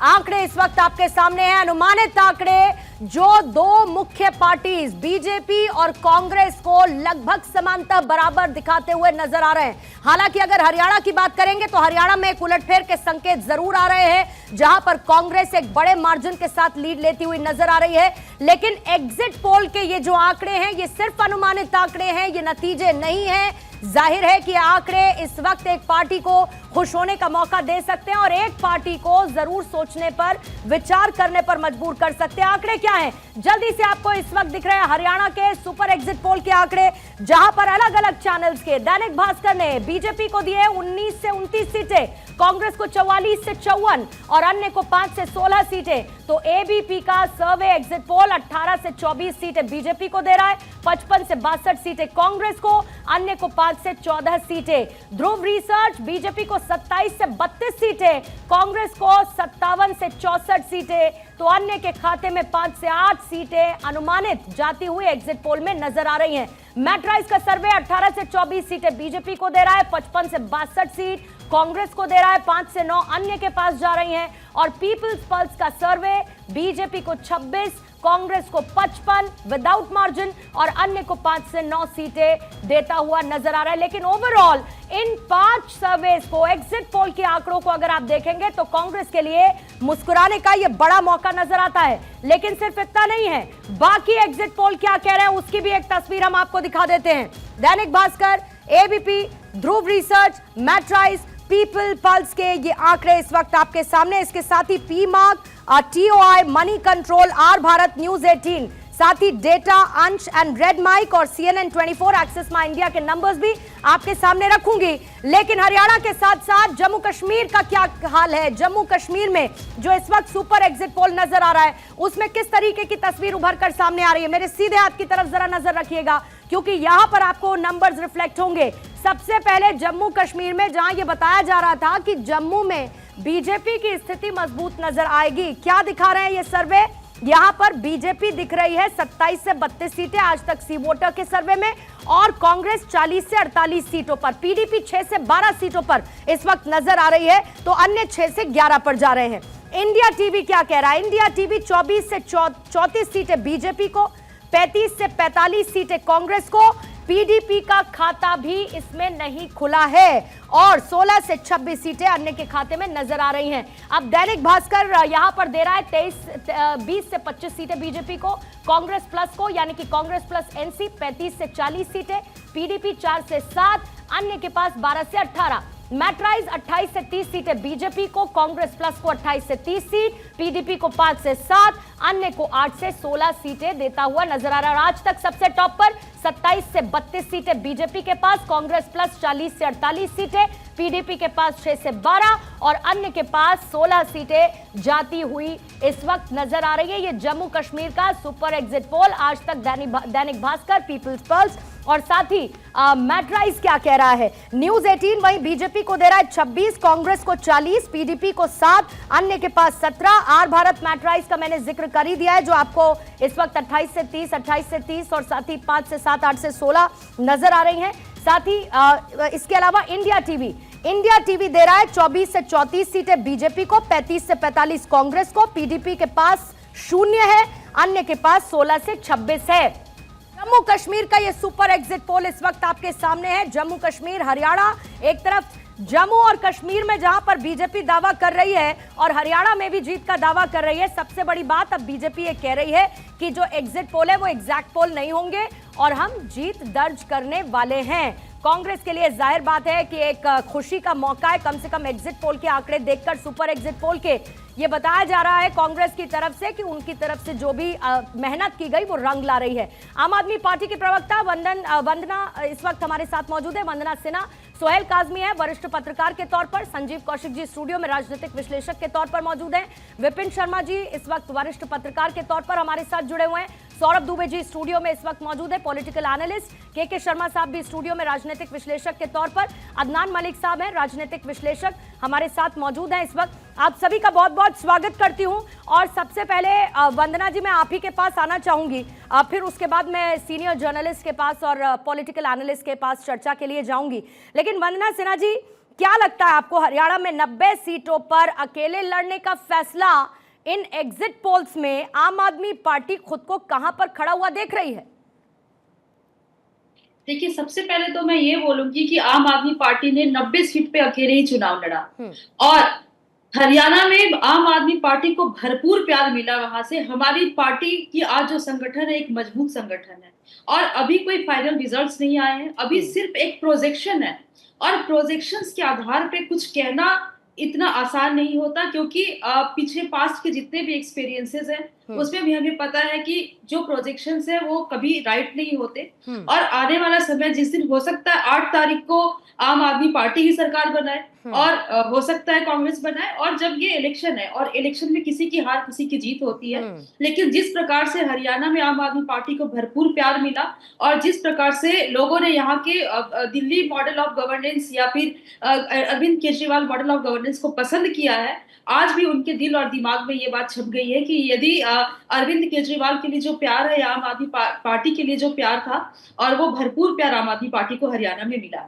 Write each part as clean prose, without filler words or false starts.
आंकड़े इस वक्त आपके सामने हैं, अनुमानित आंकड़े जो दो मुख्य पार्टीज बीजेपी और कांग्रेस को लगभग समानता बराबर दिखाते हुए नजर आ रहे हैं। हालांकि अगर हरियाणा की बात करेंगे तो हरियाणा में एक उलटफेर के संकेत जरूर आ रहे हैं, जहां पर कांग्रेस एक बड़े मार्जिन के साथ लीड लेती हुई नजर आ रही है। लेकिन एग्जिट पोल के ये जो आंकड़े हैं ये सिर्फ अनुमानित आंकड़े हैं, ये नतीजे नहीं हैं। जाहिर है कि आंकड़े इस वक्त एक पार्टी को खुश होने का मौका दे सकते हैं और एक पार्टी को जरूर सोचने पर, विचार करने पर मजबूर कर सकते हैं। आंकड़े क्या हैं? जल्दी से आपको इस वक्त दिख रहे हैं हरियाणा के सुपर एग्जिट पोल के आंकड़े, जहां पर अलग अलग चैनल्स के दैनिक भास्कर ने बीजेपी को दिए 19 से 29 सीटें, कांग्रेस को 44 से 54 और अन्य को 5 से 16 सीटें। तो एबीपी का सर्वे एग्जिट पोल 18 से 24 सीटें बीजेपी को दे रहा है, 55 से 62 सीटें कांग्रेस को, अन्य को 5 से 14 सीटें। ध्रुव रिसर्च बीजेपी को 27 से 32 सीटें, कांग्रेस को 57 से 64 सीटें, तो अन्य के खाते में 5 से 8 सीटें अनुमानित जाती हुई एग्जिट पोल में नजर आ रही हैं। मैट्राइज का सर्वे 18 से 24 सीटें बीजेपी को दे रहा है, 55 से 62 सीट कांग्रेस को दे रहा है, 5 से 9 अन्य के पास जा रही हैं। और पीपल्स पल्स का सर्वे बीजेपी को 26, कांग्रेस को 55 विदाउट मार्जिन और अन्य को 5 से 9 सीटें देता हुआ नजर आ रहा है। लेकिन ओवरऑल इन 5 सर्वेस को, एग्जिट पोल के आंकड़ों को अगर आप देखेंगे तो कांग्रेस के लिए मुस्कुराने का यह बड़ा मौका नजर आता है। लेकिन सिर्फ इतना नहीं है, बाकी एग्जिट पोल क्या कह रहे हैं उसकी भी एक तस्वीर हम आपको दिखा देते हैं। Dainik Bhaskar, ABP, Dhruv research, Matrize, people pulse के ये आंकड़े इस वक्त आपके सामने। इसके साथ ही P Marq, TOI, money control, R Bharat, news 18, साथ ही data, Ansh and red mic और CNN 24, एक्सेस माई इंडिया के नंबर्स भी आपके सामने रखूंगी। लेकिन हरियाणा के साथ साथ जम्मू कश्मीर का क्या हाल है? जम्मू कश्मीर में जो इस वक्त सुपर एग्जिट पोल नजर आ रहा है उसमें किस तरीके की तस्वीर उभर कर सामने आ रही है? मेरे सीधे हाथ की तरफ जरा नजर रखिएगा, क्योंकि यहां पर आपको नंबर्स रिफ्लेक्ट होंगे। सबसे पहले जम्मू कश्मीर में, जहां यह बताया जा रहा था कि जम्मू में बीजेपी की स्थिति मजबूत नजर आएगी। क्या दिखा रहे हैं ये सर्वे? यहां पर बीजेपी दिख रही है 27 से 32 सीटें आज तक सी वोटर के सर्वे में, और कांग्रेस 40 से 48 सीटों पर, पीडीपी 6 से 12 सीटों पर इस वक्त नजर आ रही है, तो अन्य 6 से 11 पर जा रहे हैं। इंडिया टीवी क्या कह रहा है? इंडिया टीवी 24 से 34 सीटें बीजेपी को, 35 से 45 सीटें कांग्रेस को, पीडीपी का खाता भी इसमें नहीं खुला है और 16 से 26 सीटें अन्य के खाते में नजर आ रही हैं। अब दैनिक भास्कर यहां पर दे रहा है 20 से 25 सीटें बीजेपी को, कांग्रेस प्लस को यानी कि कांग्रेस प्लस एनसी 35 से 40 सीटें, पीडीपी 4 से 7, अन्य के पास 12 से 18। मैट्राइज 28 से 30 सीटें बीजेपी को, कांग्रेस प्लस को 28 से 30 सीट, पीडीपी को 5 से 7, अन्य को 8 से 16 सीटें देता हुआ नजर आ रहा है। और आज तक सबसे टॉप पर 27 से 32 सीटें बीजेपी के पास, कांग्रेस प्लस 40 से 48 सीटें, पीडीपी के पास 6 से 12 और अन्य के पास 16 सीटें जाती हुई इस वक्त नजर आ रही है। ये जम्मू कश्मीर का सुपर एग्जिट पोल आज तक दैनिक भास्कर, पीपल्स पल्स और साथ ही मैट्राइज क्या कह रहा है? न्यूज 18 वहीं बीजेपी को दे रहा है 26, कांग्रेस को 40, पीडीपी को 7, अन्य के पास 17। आर भारत मैट्राइज का मैंने जिक्र कर ही दिया है, जो आपको इस वक्त 28 से 30, 28 से 30 और साथ ही 5 से 7, 8 से 16 नजर आ रही हैं। साथ ही इसके अलावा इंडिया टीवी दे रहा है 24 से 34 सीटें बीजेपी को, 35 से 45 कांग्रेस को, पीडीपी के पास 0 है, अन्य के पास 16 से 26 है। जम्मू कश्मीर का ये सुपर एग्जिट पोल इस वक्त आपके सामने है। जम्मू कश्मीर, हरियाणा, एक तरफ जम्मू और कश्मीर में जहां पर बीजेपी दावा कर रही है और हरियाणा में भी जीत का दावा कर रही है। सबसे बड़ी बात अब बीजेपी ये कह रही है कि जो एग्जिट पोल है वो एग्जैक्ट पोल नहीं होंगे और हम जीत दर्ज करने वाले हैं। कांग्रेस के लिए जाहिर बात है कि एक खुशी का मौका है, कम से कम एग्जिट पोल के आंकड़े देखकर, सुपर एग्जिट पोल के ये बताया जा रहा है कांग्रेस की तरफ से कि उनकी तरफ से जो भी मेहनत की गई वो रंग ला रही है। आम आदमी पार्टी की प्रवक्ता वंदना इस वक्त हमारे साथ मौजूद है, वंदना सिन्हा। सोहेल काजमी है वरिष्ठ पत्रकार के तौर पर, संजीव कौशिक जी स्टूडियो में राजनीतिक विश्लेषक के तौर पर मौजूद हैं, विपिन शर्मा जी इस वक्त वरिष्ठ पत्रकार के तौर पर हमारे साथ जुड़े हुए हैं, सौरभ दुबे जी स्टूडियो में इस वक्त मौजूद है, पॉलिटिकल एनालिस्ट, के शर्मा साहब भी स्टूडियो में राजनीतिक विश्लेषक के तौर पर, अदनान मलिक साहब हैं राजनीतिक विश्लेषक हमारे साथ मौजूद हैं इस वक्त। आप सभी का बहुत बहुत स्वागत करती हूं और सबसे पहले वंदना जी मैं आप ही के पास आना चाहूंगी, फिर उसके बाद मैं सीनियर जर्नलिस्ट के पास और पॉलिटिकल एनालिस्ट के पास चर्चा के लिए जाऊंगी। लेकिन वंदना सिन्हा जी, क्या लगता है आपको, हरियाणा में 90 सीटों पर अकेले लड़ने का फैसला इन एग्जिट पोल्स में आम आदमी पार्टी खुद को कहां पर खड़ा हुआ देख रही है? देखिए, सबसे पहले तो मैं ये बोलूंगी कि आम आदमी पार्टी ने 90 सीट पे अकेले ही चुनाव लड़ा और हरियाणा में आम आदमी पार्टी को भरपूर प्यार मिला। वहां से हमारी पार्टी की आज जो संगठन है एक मजबूत संगठन है और अभी कोई फाइनल रिजल्ट्स नहीं आए हैं। अभी सिर्फ एक प्रोजेक्शन है और प्रोजेक्शंस के आधार पे कुछ कहना इतना आसान नहीं होता, क्योंकि पीछे पास्ट के जितने भी एक्सपीरियंसेस हैं उसमें भी हमें पता है कि जो प्रोजेक्शंस है वो कभी राइट नहीं होते। और आने वाला समय जिस दिन हो सकता है 8 तारीख को आम आदमी पार्टी ही सरकार बनाए और हो सकता है कांग्रेस बनाए, और जब ये इलेक्शन है और इलेक्शन में किसी की हार किसी की जीत होती है, लेकिन जिस प्रकार से हरियाणा में आम आदमी पार्टी को भरपूर प्यार मिला और जिस प्रकार से लोगों ने यहाँ के दिल्ली मॉडल ऑफ गवर्नेंस या फिर Arvind Kejriwal model of governance को पसंद किया है, आज भी उनके दिल और दिमाग में ये बात छप गई है कि यदि अरविंद केजरीवाल के लिए जो प्यार है आम आदमी पार्टी के लिए जो प्यार था, और वो भरपूर प्यार आम आदमी पार्टी को हरियाणा में मिला।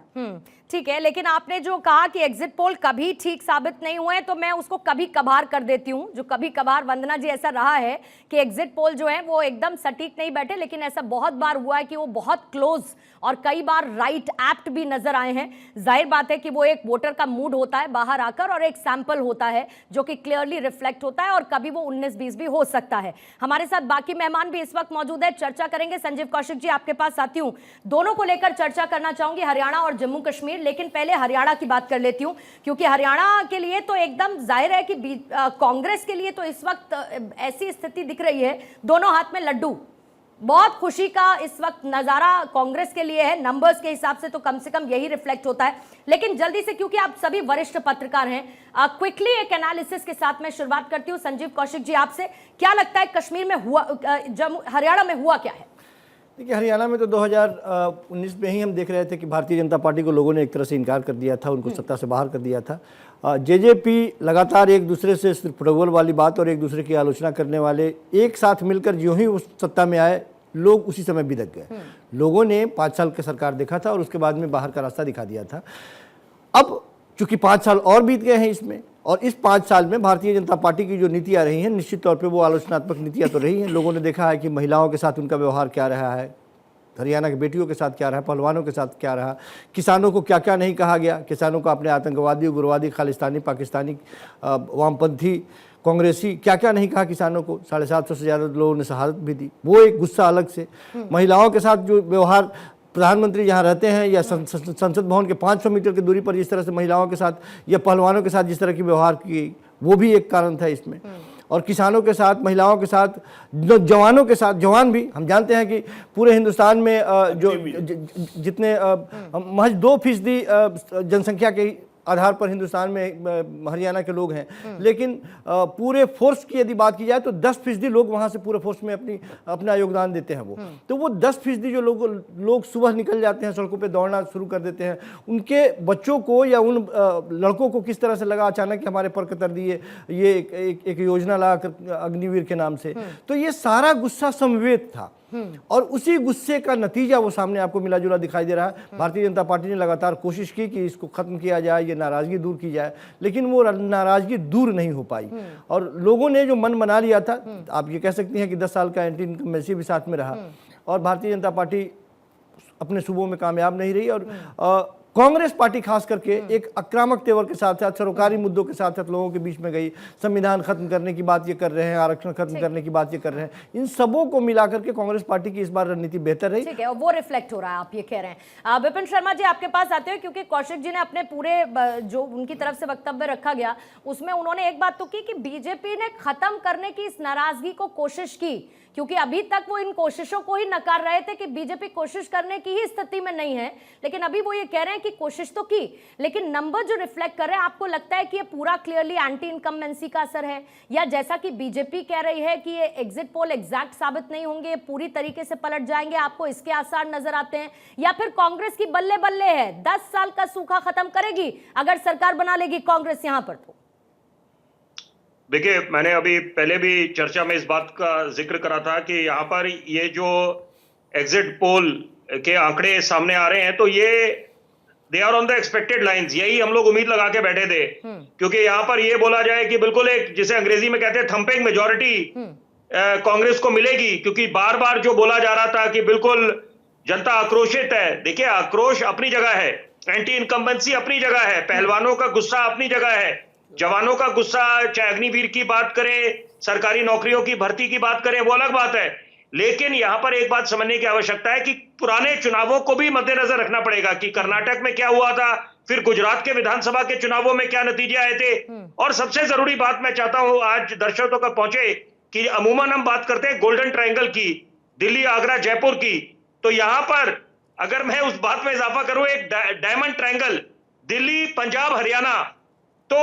ठीक है, लेकिन आपने जो कहा कि एग्जिट पोल कभी ठीक साबित नहीं हुए, तो मैं उसको कभी कभार कर देती हूं। जो कभी कभार, वंदना जी, ऐसा रहा है कि एग्जिट पोल जो है वो एकदम सटीक नहीं बैठे, लेकिन ऐसा बहुत बार हुआ है कि वो बहुत क्लोज और कई बार राइट एप्ट भी नजर आए हैं। जाहिर बात है कि वो एक वोटर का मूड होता है बाहर आकर और एक सैंपल होता है जो कि क्लियरली रिफ्लेक्ट होता है, और कभी वो 19-20 भी हो सकता है। हमारे साथ बाकी मेहमान भी इस वक्त मौजूद है, चर्चा करेंगे। संजीव कौशिक जी, आपके पास आती हूं, दोनों को लेकर चर्चा करना चाहूंगी, हरियाणा और जम्मू कश्मीर। लेकिन पहले हरियाणा की बात कर लेती हूं, क्योंकि हरियाणा के लिए तो एकदम जाहिर है कि कांग्रेस के लिए तो इस वक्त ऐसी स्थिति दिख रही है, दोनों हाथ में लड्डू। बहुत खुशी का इस वक्त नजारा कांग्रेस के लिए है, नंबर्स के हिसाब से तो कम से कम यही रिफ्लेक्ट होता है। लेकिन जल्दी से, क्योंकि आप सभी वरिष्ठ पत्रकार हैं, क्विकली एक एनालिसिस के साथ मैं शुरुआत करती हूं। संजीव कौशिक जी, आपसे क्या लगता है कश्मीर में हुआ, हरियाणा में हुआ क्या है? देखिए, हरियाणा में तो 2019 में ही हम देख रहे थे कि भारतीय जनता पार्टी को लोगों ने एक तरह से इनकार कर दिया था, उनको सत्ता से बाहर कर दिया था। जेजेपी लगातार एक दूसरे से सिर्फ प्रोटोकॉल वाली बात और एक दूसरे की आलोचना करने वाले एक साथ मिलकर जो ही उस सत्ता में आए, लोग उसी समय बिदक गए। लोगों ने 5 साल की सरकार देखा था और उसके बाद में बाहर का रास्ता दिखा दिया था। अब चूंकि 5 साल और बीत गए हैं इसमें, और इस 5 साल में भारतीय जनता पार्टी की जो नीतियां रही हैं, निश्चित तौर पे वो आलोचनात्मक नीतियां तो रही हैं। लोगों ने देखा है कि महिलाओं के साथ उनका व्यवहार क्या रहा है, हरियाणा की बेटियों के साथ क्या रहा, पहलवानों के साथ क्या रहा, किसानों को क्या क्या नहीं कहा गया। किसानों को अपने आतंकवादी, उग्रवादी, खालिस्तानी, पाकिस्तानी, वामपंथी, कांग्रेसी, क्या क्या नहीं कहा किसानों को। 750 से ज़्यादा लोगों ने शहादत भी दी, वो एक गुस्सा अलग से। महिलाओं के साथ जो व्यवहार, प्रधानमंत्री जहाँ रहते हैं या संसद भवन के 500 मीटर की दूरी पर जिस तरह से महिलाओं के साथ या पहलवानों के साथ जिस तरह की व्यवहार की, वो भी एक कारण था इसमें। और किसानों के साथ, महिलाओं के साथ, जवानों के साथ, जवान भी, हम जानते हैं कि पूरे हिंदुस्तान में जो जितने महज 2% जनसंख्या के आधार पर हिंदुस्तान में हरियाणा के लोग हैं, लेकिन पूरे फोर्स की यदि बात की जाए तो 10% लोग वहाँ से पूरे फोर्स में अपना योगदान देते हैं। वो तो वो 10% जो लोग सुबह निकल जाते हैं, सड़कों पे दौड़ना शुरू कर देते हैं, उनके बच्चों को या उन लड़कों को किस तरह से लगा अचानक कि हमारे पर कतर दिए, ये एक योजना लगा कर अग्निवीर के नाम से। तो ये सारा गुस्सा समवेत था और उसी गुस्से का नतीजा वो सामने आपको मिला जुला दिखाई दे रहा है। भारतीय जनता पार्टी ने लगातार कोशिश की कि इसको खत्म किया जाए, ये नाराजगी दूर की जाए, लेकिन वो नाराजगी दूर नहीं हो पाई और लोगों ने जो मन बना लिया था, आप ये कह सकती हैं कि 10 साल का एंटी इनकम्बेंसी भी साथ में रहा और भारतीय जनता पार्टी अपने सूबों में कामयाब नहीं रही। और कांग्रेस पार्टी खास करके एक आक्रामक तेवर के साथ साथ सरोकारी मुद्दों के साथ साथ लोगों के बीच में गई। संविधान खत्म करने की बात ये कर रहे हैं, आरक्षण खत्म करने की बात ये कर रहे हैं। इन सबों को मिलाकर के कांग्रेस पार्टी की इस बार रणनीति बेहतर रही। ठीक है, और वो रिफ्लेक्ट हो रहा है, आप ये कह रहे हैं। विपिन शर्मा जी, आपके पास आते हैं, क्योंकि कौशिक जी ने अपने पूरे जो उनकी तरफ से वक्तव्य रखा गया उसमें उन्होंने एक बात तो की कि बीजेपी ने खत्म करने की इस नाराजगी को कोशिश की, क्योंकि अभी तक वो इन कोशिशों को ही नकार रहे थे कि बीजेपी कोशिश करने की ही स्थिति में नहीं है, लेकिन अभी वो ये कह रहे हैं कि कोशिश तो की, लेकिन नंबर जो रिफ्लेक्ट कर रहे हैं, आपको लगता है कि ये पूरा क्लियरली एंटी इनकम्बेंसी का असर है, या जैसा कि बीजेपी कह रही है कि ये एग्जिट पोल एग्जैक्ट साबित नहीं होंगे, पूरी तरीके से पलट जाएंगे, आपको इसके आसार नजर आते हैं, या फिर कांग्रेस की बल्ले बल्ले है, 10 साल का सूखा खत्म करेगी अगर सरकार बना लेगी कांग्रेस यहां पर? तो देखिए, मैंने अभी पहले भी चर्चा में इस बात का जिक्र करा था कि यहाँ पर ये जो एग्जिट पोल के आंकड़े सामने आ रहे हैं, तो ये they are on the expected lines, यही हम लोग उम्मीद लगा के बैठे थे, क्योंकि यहाँ पर ये बोला जाए कि बिल्कुल एक जिसे अंग्रेजी में कहते हैं थंपिंग मेजोरिटी कांग्रेस को मिलेगी, क्योंकि बार बार जो बोला जा रहा था कि बिल्कुल जनता आक्रोशित है। देखिए, आक्रोश अपनी जगह है, एंटी इनकम्बेंसी अपनी जगह है, पहलवानों का गुस्सा अपनी जगह है, जवानों का गुस्सा, चाहे अग्निवीर की बात करें, सरकारी नौकरियों की भर्ती की बात करें, वो अलग बात है। लेकिन यहां पर एक बात समझने की आवश्यकता है कि पुराने चुनावों को भी मद्देनजर रखना पड़ेगा कि कर्नाटक में क्या हुआ था, फिर गुजरात के विधानसभा के चुनावों में क्या नतीजे आए थे। और सबसे जरूरी बात मैं चाहता हूं आज दर्शकों तक पहुंचे कि अमूमन हम बात करते हैं गोल्डन ट्रायंगल की, दिल्ली, आगरा, जयपुर की, तो यहां पर अगर मैं उस बात में इजाफा करूं, एक डायमंड ट्रायंगल दिल्ली, पंजाब, हरियाणा, तो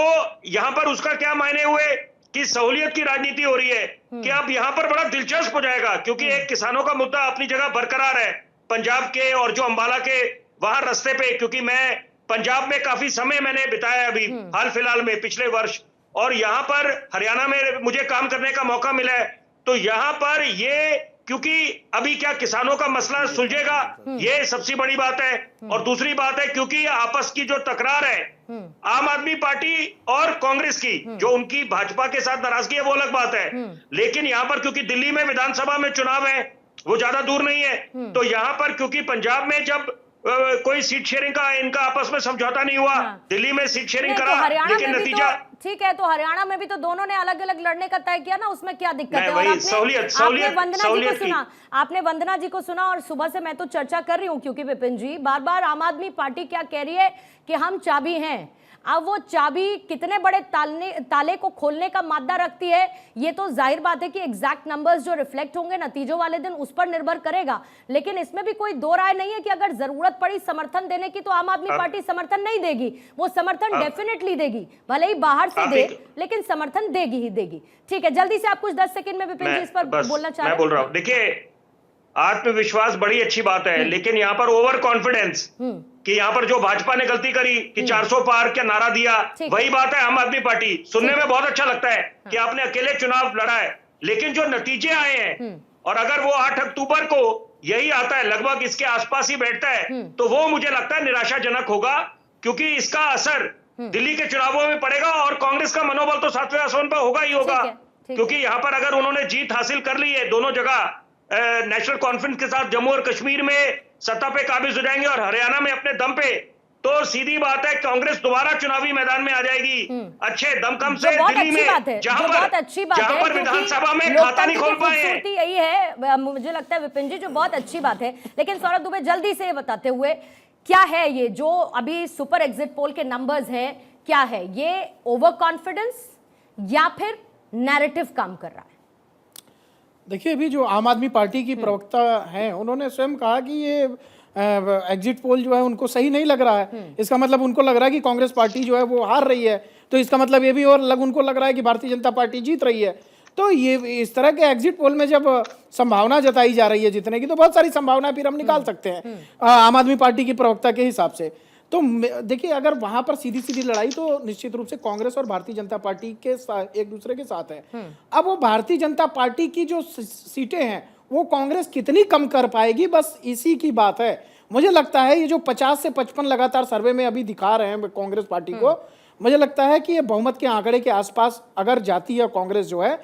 यहां पर उसका क्या मायने हुए कि सहूलियत की राजनीति हो रही है कि अब यहां पर बड़ा दिलचस्प हो जाएगा, क्योंकि एक किसानों का मुद्दा अपनी जगह बरकरार है पंजाब के और जो अंबाला के वहां रास्ते पे, क्योंकि मैं पंजाब में काफी समय मैंने बिताया अभी हाल फिलहाल में पिछले वर्ष, और यहां पर हरियाणा में मुझे काम करने का मौका मिला है। तो यहां पर ये, क्योंकि अभी क्या किसानों का मसला सुलझेगा, ये सबसे बड़ी बात है। और दूसरी बात है, क्योंकि आपस की जो तकरार है आम आदमी पार्टी और कांग्रेस की, जो उनकी भाजपा के साथ नाराजगी है वो अलग बात है, लेकिन यहां पर क्योंकि दिल्ली में विधानसभा में चुनाव है, वो ज्यादा दूर नहीं है, तो यहां पर क्योंकि पंजाब में जब कोई सीट शेयरिंग का इनका आपस में समझौता नहीं हुआ, दिल्ली में सीट शेयरिंग नहीं, करा, तो हरियाणा लेकिन में भी नतीजा ठीक है, तो हरियाणा में भी तो दोनों ने अलग अलग लड़ने का तय किया ना, उसमें क्या दिक्कत है? और वही आपने वंदना जी को सुना, और सुबह से मैं तो चर्चा कर रही हूँ, क्योंकि विपिन जी बार बार आम आदमी पार्टी क्या कह रही है कि हम चाबी हैं। अब वो चाबी कितने बड़े ताले को खोलने का मादा रखती है, ये तो जाहिर बात है कि एग्जैक्ट नंबर्स जो रिफ्लेक्ट होंगे नतीजों वाले दिन उस पर निर्भर करेगा। लेकिन इसमें भी कोई दो राय नहीं है कि अगर जरूरत पड़ी समर्थन देने की तो आम आदमी पार्टी समर्थन नहीं देगी, वो समर्थन डेफिनेटली देगी, भले ही बाहर से दे, लेकिन समर्थन देगी ही देगी। ठीक है, जल्दी से आप कुछ 10 सेकंड में विपिन जी इस पर बोलना चाह रहे हैं? मैं बोल रहा हूँ, देखिए आत्मविश्वास बड़ी अच्छी बात है, लेकिन यहाँ पर ओवर कॉन्फिडेंस, कि यहाँ पर जो भाजपा ने गलती करी कि 400 पार क्या नारा दिया, वही बात है आम आदमी पार्टी। सुनने में बहुत अच्छा लगता है कि आपने अकेले चुनाव लड़ा है, लेकिन जो नतीजे आए हैं, और अगर वो 8 अक्टूबर को यही आता है, लगभग इसके आसपास ही बैठता है, तो वो मुझे लगता है निराशाजनक होगा, क्योंकि इसका असर दिल्ली के चुनावों में पड़ेगा और कांग्रेस का मनोबल तो 7वें आसमान पर होगा ही होगा, क्योंकि यहाँ पर अगर उन्होंने जीत हासिल कर ली है दोनों जगह, नेशनल कॉन्फ्रेंस के साथ जम्मू और कश्मीर में सत्ता पे काबिज हो जाएंगे और हरियाणा में अपने दम पे, तो सीधी बात है कांग्रेस दोबारा चुनावी मैदान में आ जाएगी अच्छे दमखम से दिल्ली में, जहां पर विधानसभा में खाता नहीं खोल पाए हैं। यही है, मुझे लगता है विपिन जी, जो बहुत अच्छी बात है। लेकिन सौरभ दुबे जल्दी से बताते हुए, क्या है ये जो अभी सुपर एग्जिट पोल के नंबर्स हैं, क्या है ये ओवर कॉन्फिडेंस या फिर नैरेटिव काम कर रहा है? देखिए, अभी जो आम आदमी पार्टी की प्रवक्ता हैं, उन्होंने स्वयं कहा कि ये एग्जिट पोल जो है उनको सही नहीं लग रहा है। इसका मतलब उनको लग रहा है कि कांग्रेस पार्टी जो है वो हार रही है, तो इसका मतलब ये भी और उनको लग रहा है कि भारतीय जनता पार्टी जीत रही है। तो ये इस तरह के एग्जिट पोल में जब संभावना जताई जा रही है जीतने की, तो बहुत सारी संभावनाएं फिर हम निकाल सकते हैं आम आदमी पार्टी की प्रवक्ता के हिसाब से। तो देखिए, अगर वहां पर सीधी सीधी लड़ाई तो निश्चित रूप से कांग्रेस और भारतीय जनता पार्टी के एक दूसरे के साथ है। अब वो भारतीय जनता पार्टी की जो सीटें हैं वो कांग्रेस कितनी कम कर पाएगी, बस इसी की बात है। मुझे लगता है ये जो 50 से 55 लगातार सर्वे में अभी दिखा रहे हैं कांग्रेस पार्टी को, मुझे लगता है कि ये बहुमत के आंकड़े के आसपास अगर जाती है कांग्रेस जो है,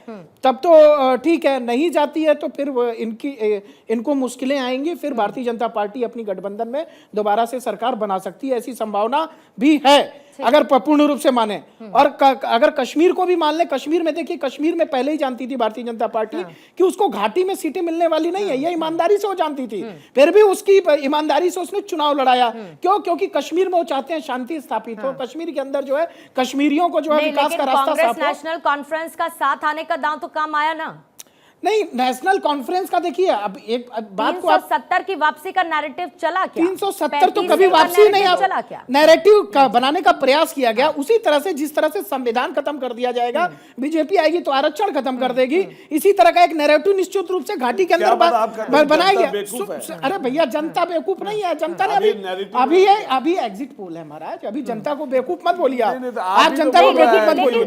तब तो ठीक है, नहीं जाती है तो फिर इनको मुश्किलें आएंगी, फिर भारतीय जनता पार्टी अपनी गठबंधन में दोबारा से सरकार बना सकती है, ऐसी संभावना भी है अगर पूर्ण रूप से माने। और अगर कश्मीर को भी मान ले, कश्मीर में देखिए, कश्मीर में पहले ही जानती थी भारतीय जनता पार्टी कि उसको घाटी में सीटें मिलने वाली नहीं है, ये ईमानदारी से वो जानती थी, फिर भी उसकी ईमानदारी से उसने चुनाव लड़ाया। क्यों? क्योंकि कश्मीर में वो चाहते हैं शांति स्थापित हो, कश्मीर के अंदर जो है कश्मीरियों को जो है विकास का रास्ता साफ हो। नेशनल कॉन्फ्रेंस का साथ आने का दांव तो काम आया ना? नहीं, नेशनल कॉन्फ्रेंस का देखिए, अब एक बात को 370 की वापसी का नैरेटिव चला क्या? 370 तो कभी वापसी नहीं, चला क्या? नैरेटिव का बनाने का प्रयास किया गया, उसी तरह से जिस तरह से संविधान खत्म कर दिया जाएगा, बीजेपी आएगी तो आरक्षण खत्म कर देगी, इसी तरह का एक नैरेटिव निश्चित रूप से घाटी के अंदर बनाएगी। अरे भैया, जनता बेवकूफ नहीं है, जनता ने अभी एग्जिट पोल है महाराज, अभी जनता को बेवकूफ मत बोलिए आप जनता को बेवकूफ मत बोलिए,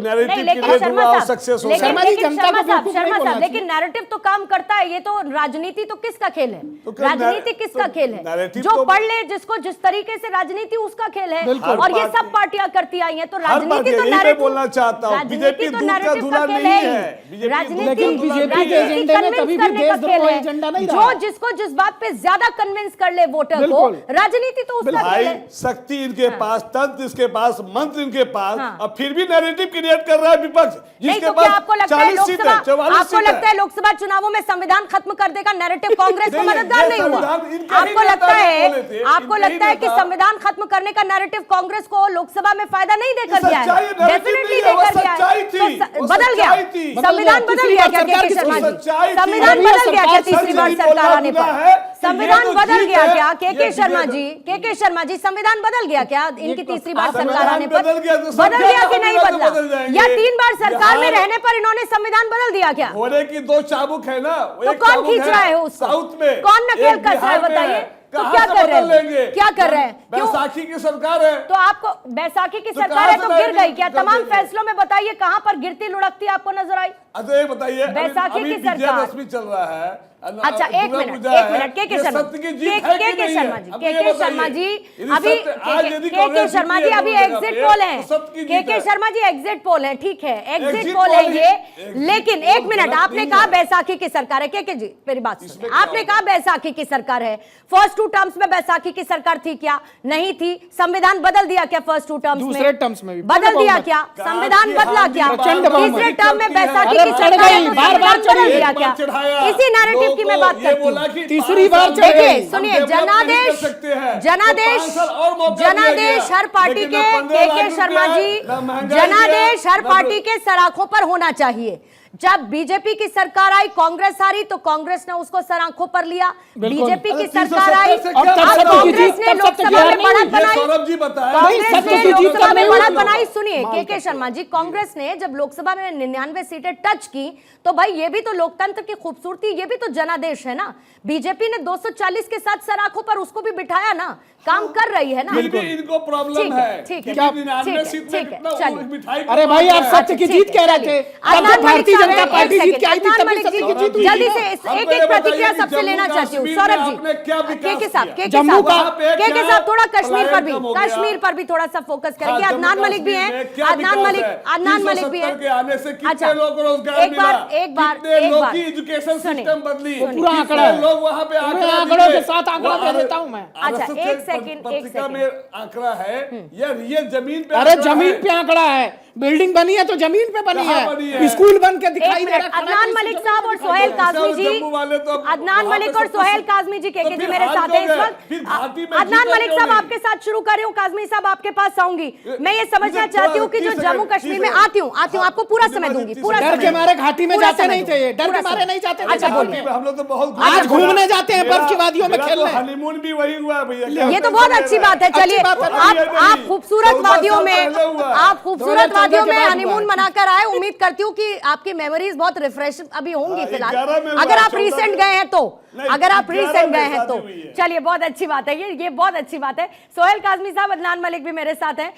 लेकिन नैरेटिव तो काम करता है, ये तो राजनीति तो किसका खेल है? तो क्या राजनीति किसका खेल है? narrative जो तो- पढ़ ले जिसको जिस तरीके से राजनीति उसका खेल है, बिल्कुल। और ये हर सब पार्टियां करती आई हैं, तो हर राजनीति पार्टी तो यही मैं नैरेटिव बोलना चाहता हूं, बीजेपी दूध का दूल्हा नहीं है, बीजेपी राजनीति लेकिन बीजेपी के राजनीति एजेंडे में convince कभी भी करने का देशद्रोह खेल है। एजेंडा नहीं जो रहा। जिसको जिस बात पे ज्यादा कन्विंस कर ले वोटर को, बिल्कुल। राजनीति तो उसका भाई खेल है। शक्ति इनके पास, तंत्र इसके पास, मंत्र इनके पास, हाँ। अब फिर भी नैरेटिव क्रिएट कर रहा है विपक्ष, नहीं जिसके तो क्या पास आपको लगता है 40 सीट है, 44 आपको सीट लगता है लोकसभा चुनावों में संविधान खत्म कर देगा नैरेटिव कांग्रेस को नहीं, मददगार ये नहीं हुआ? संविधान इनके ही आपको नेता लगता है बोले थे, आपको इनके ही लगता है कि नेता- संविधान खत्म करने का नैरेटिव कांग्रेस को लोकसभा में फायदा नहीं देकर गया सच्चाई है? है, narrative डेफिनेटली नहीं है, वो देकर गया सच्चाई है। थी, तो वो बदल गया, सच्चाई थी। संविधान बदल गया क्या सरकार के की शर्मा जी? सच्चाई थी। संविधान अभी बदल गया क्या सरकार तीसरी बार सच सरकार बोलना आने गुनाह पर? है, तो संविधान ये तो बदल जीत गया है, क्या ये के शर्मा जीत है। जी? के शर्मा जी, संविधान बदल गया क्या इनकी तीसरी बार संविधान सरकार आने पर? बदल गया तो सब बदल गया कि नहीं क्या बदला? बदल जाएंगे? या 3 बार सरकार में बिहार- रहने पर इन्होंने संविधान बदल दिया क्या? घोड़े की 2 चाबुक है ना, तो एक कौन चाबुक खींच रहा है उसको? साउथ में, कौन नकेल एक कस रहा है बिहार में बताइए? तो कहाँ क्या से कर रहे बदल हैं? लेंगे? क्या कर रहे हैं? क्यों? बैसाखी की सरकार है, तो आपको बैसाखी की तो सरकार कहाँ है से तो गिर लाएंगे? गई क्या? कर तमाम देंगे। फैसलों में बताइए कहां पर गिरती लुढ़कती आपको नजर आई? अच्छा ये बताइए, बैसाखी अभी की सरकार। विजयदशमी चल रहा है, अच्छा एक दुर्गा मिनट पूजा है, के ये शर्मा सत्य की के जीत है कि के नहीं शर्मा है? जी अब के ये के बताइए। शर्मा जी यदि अभी सत्य आज यदि के कांग्रेस शर्मा जी जीती है अभी दोनों एग्जिट जगह पोल पे, है तो सत्य की जीत के है। शर्मा जी एग्जिट पोल है, ठीक है एग्जिट एग्जिट पोल है पोल ये, एग्जिट लेकिन पोल एक मिनट गलत आपने नहीं कहा है। बैसाखी की सरकार है के जी मेरी बात सुनिए, इसमें क्या आपने कहा बैसाखी की सरकार है, फर्स्ट 2 टर्म्स में बैसाखी की सरकार थी क्या? नहीं थी। संविधान बदल दिया क्या फर्स्ट 2 टर्म्स में? दूसरे टर्म्स में भी बदल दिया बहुमत। क्या? संविधान काफी बदला क्या? प्रचंड बहुमत। तीसरे टर्म में बैसाखी अरे की चढ़ सरकार है गई, तो बार-बार संविधान बदल चढ़ी, दिया एक क्या? बार चढ़ाया, इसी नैरेटिव की मैं बात ये करती बोला हूँ। कि तीसरी 5 बार साल चढ़ में गई। देखिए सुनिए, हम डेवलप नहीं जनादेश कर सकते हैं, तो 5 साल और मौका दिया जनादेश गया। हर पार्टी लेकिन के ना 15 लाख के शर्मा रुपया, जी, ना महंगाई जनादेश दिया, हर ना- पार्टी के सराखों पर होना चाहिए। जब बीजेपी की सरकार आई, कांग्रेस हारी तो कांग्रेस ने उसको सराखों पर लिया। बिल्कुल। बीजेपी की अरे सरकार आई, 370 से अब क्या तब अब सत्य की कांग्रेस जीत, ने तब सत्य लोकसभा की में हार बढ़त नहीं। ये बनाई। सौरभ जी बताया, कांग्रेस सत्य ने की जीत लोकसभा तब में नहीं बढ़त हुई। बनाई। सुनिए के शर्मा जी, कांग्रेस ने जब लोकसभा में 99 सीटें टच की तो भाई ये भी तो लोकतंत्र की खूबसूरती, ये भी तो जनादेश है ना। बीजेपी ने 240 के साथ सराखों पर उसको भी बिठाया ना, काम कर रही है ना। फिर भी इनको प्रॉब्लम है ठीक है, कि ठीक 99 है, सीट में ठीक है, कितना चलिए। मिठाई अरे भाई आप सत्य की जीत कह रहे थे, तब जब भारतीय जनता पार्टी जीत के आई थी तब भी सत्य की जीत हुई जल्दी थी। से हमको एक ये एक प्रतिक्रिया बताइए कि सबसे लेना जम्मू चाहती हूँ। कश्मीर सौरभ में जी, आपने क्या विकास के साहब किया? के जम्मू का- वहाँ पे क्या साहब थोड़ा कश्मीर पर भी, पलायन कम हो गया। कश्मीर पर भी थोड़ा सा फोकस करेंगे। हाँ, अदनान जम्मू मलिक भी हैं, कश्मीर में क्या अदनान विकास मलिक है? अदनान मलिक भी 370 के हैं। आने से कितने अच्छा, लोगों को रोजगार एक बार मिला? एक बार कितने एक लोग बार की एजुकेशन सुनिए, सिस्टम बदली? सुनिए। पूरा कितने आंकड़ा है। लोग वहाँ पे पूरे आंकड़ा आंकड़ों दिए? के साथ आंकड़ा वो दे देता हूं मैं। अच्छा, RSS एक के सेकंड, पत्रिका एक में आंकड़ा है या रियल जमीन पे अरे आंकड़ा जमीन है? पे आंकड़ा है, बिल्डिंग बनी है तो जमीन पे बनी कहाँ बनी है, है? स्कूल बन के दिखाई एक दे रहा मिनट, है। अदनान मलिक साहब और सोहेल काजमी जी, जम्मू वाले तो अदनान वहाँ मलिक पे और सब सोहेल कुछ- काजमी जी तो के जी फिर मेरे हार साथ क्यों हैं इस गए? वक्त। फिर भारती में अदनान जीता मलिक क्यों साहब नहीं? आपके साथ शुरू कर रही हूँ, काजमी साहब आपके पास आऊंगी। मैं ये समझना मुझे चाहती हूँ कि जो 30 जम्मू सेकंड, कश्मीर में 30 आती हूँ आपको पूरा समय दूंगी, पूरा डर समय के मारे घाटी में पूरा जाते समय नहीं थे ये, डर पूरा के मारे समय। नहीं जाते थे अच्छा, जहाँ बोलिए। पे। हम लोग तो बहुत आज घूमने जाते हैं बर्फ की वादियों में मेरा खेलने। तो हनीमून भी वही हुआ भैया। ये तो बहुत अच्छी बात है। चलिए अच्छी बात है। आप खूबसूरत वादियों में, आप खूबसूरत 2014 वादियों के में बाद हनीमून हुआ है। मनाकर आए। उम्मीद करती हूँ कि आपकी मेमोरीज बहुत रिफ्रेश अभी होंगी हाँ, फिलहाल। 11 में हुआ, अगर आप 14 रिसेंट में- गए हैं तो, नहीं, अगर आप 11 रिसेंट में गए हैं तो शादी हुई है। चलिए बहुत अच्छी बात है। ये बहुत अच्छी बात है। सोहेल काजमी साहब, अदनान मलिक भी मेरे साथ हैं।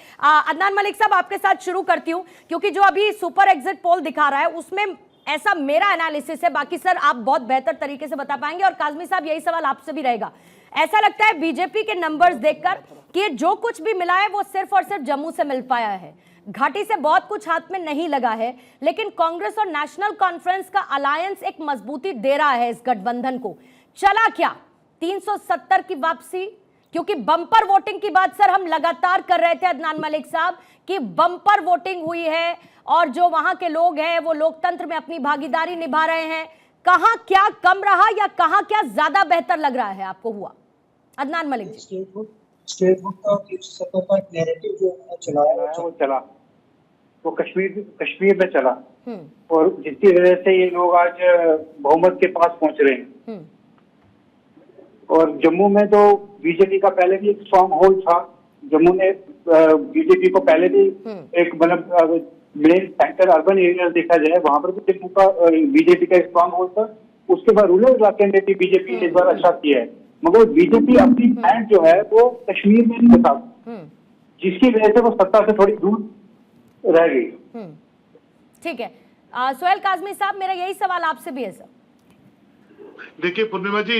अदनान मलिक साहब आपके साथ शुरू करती हूँ क्योंकि जो अभी सुपर एग्जिट पोल दिखा रहा है उसमें ऐसा मेरा एनालिसिस है, बाकी सर आप बहुत बेहतर तरीके से बता पाएंगे। और काजमी साहब यही सवाल आपसे भी रहेगा। ऐसा लगता है बीजेपी के नंबर्स देखकर कि ये जो कुछ भी मिला है वो सिर्फ और सिर्फ जम्मू से मिल पाया है, घाटी से बहुत कुछ हाथ में नहीं लगा है, लेकिन कांग्रेस और नेशनल कॉन्फ्रेंस का अलायंस एक मजबूती दे रहा है इस गठबंधन को। चला क्या 370 की वापसी? क्योंकि बम्पर वोटिंग की बात सर हम लगातार कर रहे थे अदनान मलिक साहब कि बम्पर वोटिंग हुई है और जो वहां के लोग हैं वो लोकतंत्र में अपनी भागीदारी निभा रहे हैं। कहां क्या कम रहा या कहां क्या ज्यादा बेहतर लग रहा है आपको हुआ? अदनान मलिक जी। स्टेट बुक का 370 का एक नैरेटिव जो उन्होंने चलाया वो चला, वो कश्मीर में चला और जिसकी वजह से ये लोग आज बहुमत के पास पहुंच रहे हैं। और जम्मू में तो बीजेपी का पहले भी एक स्ट्रॉन्ग होल्ड था। जम्मू ने बीजेपी को पहले भी एक मतलब मेन सेंटर अर्बन एरिया देखा जाए वहां पर भी जम्मू का बीजेपी का स्ट्रॉन्ग होल्ड था। उसके बाद रूरल इलाके में भी बीजेपी ने इस बार अच्छा किया है, मगर बीजेपी अपनी पैंट जो है वो कश्मीर में नहीं बता, जिसकी वजह से वो सत्ता से थोड़ी दूर रह गई। ठीक है। सोहेल काजमी साहब, मेरा यही सवाल आपसे भी है सर। देखिए पूर्णिमा जी,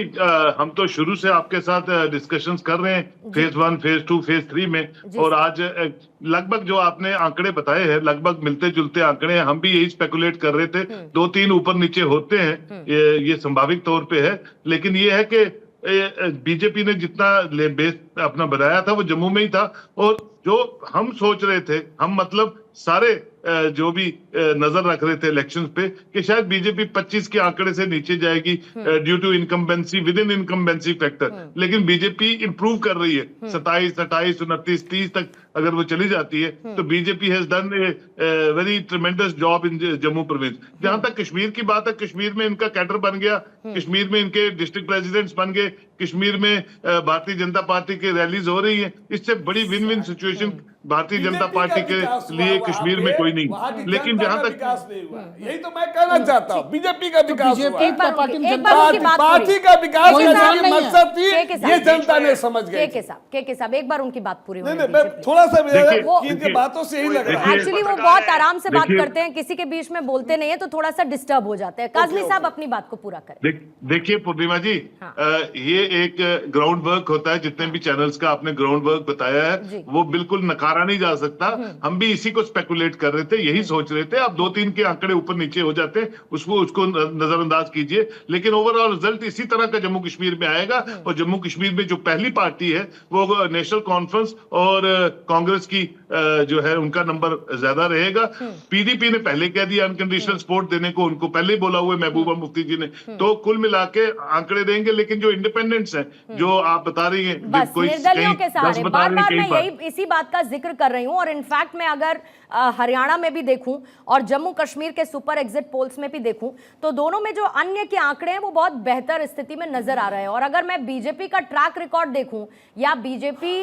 हम तो शुरू से आपके साथ डिस्कशंस कर रहे हैं फेज 1, फेज 2, फेज 3 में, और आज लगभग जो आपने आंकड़े बताए हैं लगभग मिलते जुलते आंकड़े हैं। हम भी यही स्पेकुलेट कर रहे थे, 2-3 ऊपर नीचे होते हैं, ये संभाविक तौर पे है। लेकिन ये है कि बीजेपी ने जितना बेस अपना बनाया था वो जम्मू में ही था, और जो हम सोच रहे थे, हम मतलब सारे जो भी नजर रख रहे थे इलेक्शंस पे कि शायद बीजेपी 25 के आंकड़े से नीचे जाएगी due to incumbency, with in incumbency factor. लेकिन बीजेपी इंप्रूव कर रही है, 27, 28, 29, 30 तक अगर वो चली जाती है तो BJP has done a very ट्रेमेंडस job in Jammu province. जहां तक कश्मीर की बात है, कश्मीर में इनका कैडर बन गया, कश्मीर में इनके डिस्ट्रिक्ट प्रेसिडेंट्स बन गए, कश्मीर में भारतीय जनता पार्टी की रैलीज हो रही है। इससे बड़ी win win situation Bharatiya Janata party के लिए कश्मीर में कोई नहीं। लेकिन जहां तक विकास नहीं हुआ, यही तो मैं कहना चाहता हूँ, बीजेपी का विकास हुआ, पार्टी का विकास मकसद थी, ये जनता ने समझ गई। के साहब एक बार उनकी बात पूरी होने मैं दीजिए। थोड़ा सा इनकी बातों से यही लग रहा है। एक्चुअली वो बहुत आराम से बात करते हैं, किसी के बीच में बोलते नहीं है तो थोड़ा सा डिस्टर्ब हो जाते हैं। काजमी साहब अपनी बात को पूरा करें। देखिए पूर्णिमा जी, ये एक ग्राउंड वर्क होता है, जितने भी चैनल्स का आपने ग्राउंड वर्क बताया है वो बिल्कुल नकारा नहीं जा सकता। हम भी इसी को स्पेकुलेट कर रहे थे, यही सोच रहे थे। अब 2-3 के आंकड़े ऊपर नीचे हो जाते हैं, उसको नजरअंदाज कीजिए, लेकिन ओवरऑल रिजल्ट इसी तरह का जम्मू कश्मीर में आएगा। और जम्मू कश्मीर में जो पहली पार्टी है वो नेशनल कॉन्फ्रेंस और कांग्रेस की जो है उनका नंबर ज्यादा रहेगा। पीडीपी ने पहले कह दिया अनकंडीशनल सपोर्ट देने को, उनको पहले बोला हुआ महबूबा मुफ्ती जी ने। तो कुल मिला के आंकड़े देंगे, लेकिन जो इंडिपेंडेंट्स हैं, जो आप बता रही हैं, बस निर्दलियों के सहारे, बार बार मैं यही इसी बात का जिक्र कर रही हूं। और इनफैक्ट मैं अगर हरियाणा में भी देखूं और जम्मू कश्मीर के सुपर एग्जिट पोल्स में भी देखूं तो दोनों में जो अन्य के आंकड़े हैं वो बहुत बेहतर स्थिति में नजर आ रहे हैं। और अगर मैं बीजेपी का ट्रैक रिकॉर्ड देखूं या बीजेपी